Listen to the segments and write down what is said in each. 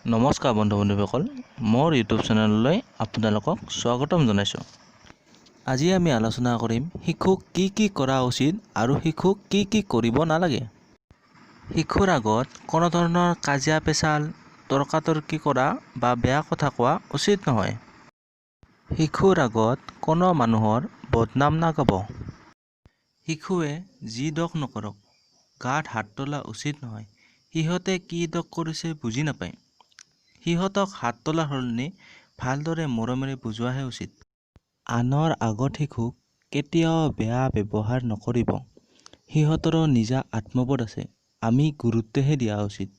নমস্কাৰ বন্ধু-বান্ধৱীসকল, মোৰ ইউটিউব চেনেললৈ আপোনালোকক স্বাগতম জনাইছোঁ। আজি আমি আলোচনা কৰিম শিশুক কি কৰা উচিত আৰু শিশুক কি কৰিব নালাগে। শিশুৰ আগত কোনো ধৰণৰ কাজিয়া পেচাল, তৰ্কাতৰ্কি কৰা বা বেয়া কথা কোৱা উচিত নহয়। শিশুৰ আগত কোনো মানুহৰ বদনাম নাগাব। শিশুৱে যি দোষ নকৰক, গাত হাত তোলা উচিত নহয়। সিহঁতে কি দোষ কৰিছে বুজি নাপায়। সিহঁতক হাত তোলাৰ সলনি ভালদৰে মৰমেৰে বুজোৱাহে উচিত। আনৰ আগত শিশুক কেতিয়াও বেয়া ব্যৱহাৰ নকৰিব। সিহঁতৰো নিজা আত্মবোধ আছে, আমি গুৰুত্বহে দিয়া উচিত।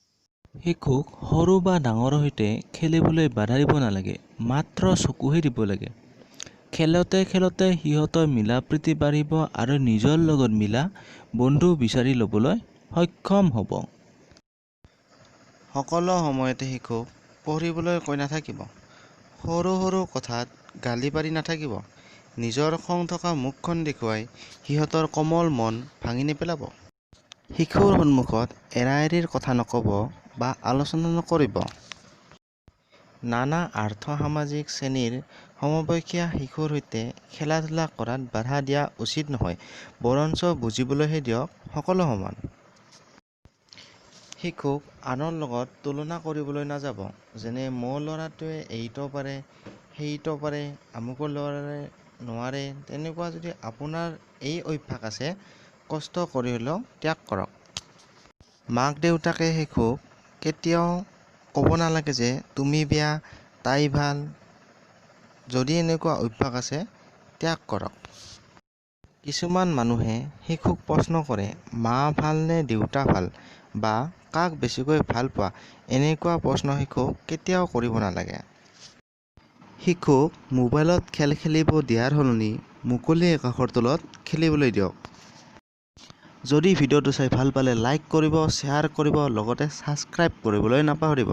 শিশুক সৰু বা ডাঙৰৰ সৈতে খেলিবলৈ বাধা দিব নালাগে, মাত্ৰ চকুহে দিব লাগে। খেলতে সিহঁতৰ মিলা প্ৰীতি বাঢ়িব আৰু নিজৰ লগত মিলা বন্ধু বিচাৰি ল'বলৈ সক্ষম হ'ব। সকলো সময়তে শিশুক পঢ়িবলৈ কৈ নাথাকিব। সৰু কথাত গালি পাৰি নাথাকিব। নিজৰ খং থকা মুখখন দেখুৱাই সিহঁতৰ কোমল মন ভাঙি নেপেলাব। শিশুৰ সন্মুখত এৰা-এৰিৰ কথা নক'ব বা আলোচনা নকৰিব। নানা আৰ্থ-সামাজিক শ্ৰেণীৰ সমবয়সীয়া শিশুৰ সৈতে খেলা-ধূলা কৰাত বাধা দিয়া উচিত নহয়, বৰঞ্চ বুজিবলৈহে দিয়ক, সকলো সমান। শিশুক আনৰ লগত তুলনা কৰিবলৈ নাযাব। যেনে মোৰ ল'ৰাটোৱে এইটো পাৰে, সেইটো পাৰে, আমুকৰ ল'ৰাই নোৱাৰে। তেনেকুৱা যদি আপোনাৰ এই অভ্যাস আছে, কষ্ট কৰি হ'লেও ত্যাগ কৰক। মাক-দেউতাকে শিশুক কেতিয়াও ক'ব নালাগে যে তুমি বেয়া, তাই ভাল। যদি এনেকুৱা অভ্যাস আছে, ত্যাগ কৰক। কিছুমান মানুহে শিশুক প্ৰশ্ন কৰে, মা ভাল নে দেউতা ভাল, বা কাক বেছিকৈ ভাল পোৱা। এনেকুৱা প্ৰশ্ন শিশুক কেতিয়াও কৰিব নালাগে। শিশুক মোবাইলত খেল খেলিব দিয়াৰ সলনি মুকলি আকাশৰ তলত খেলিবলৈ দিয়ক। যদি ভিডিঅ'টো চাই ভাল পালে লাইক কৰিব, শ্বেয়াৰ কৰিব, লগতে ছাবস্ক্ৰাইব কৰিবলৈ নাপাহৰিব।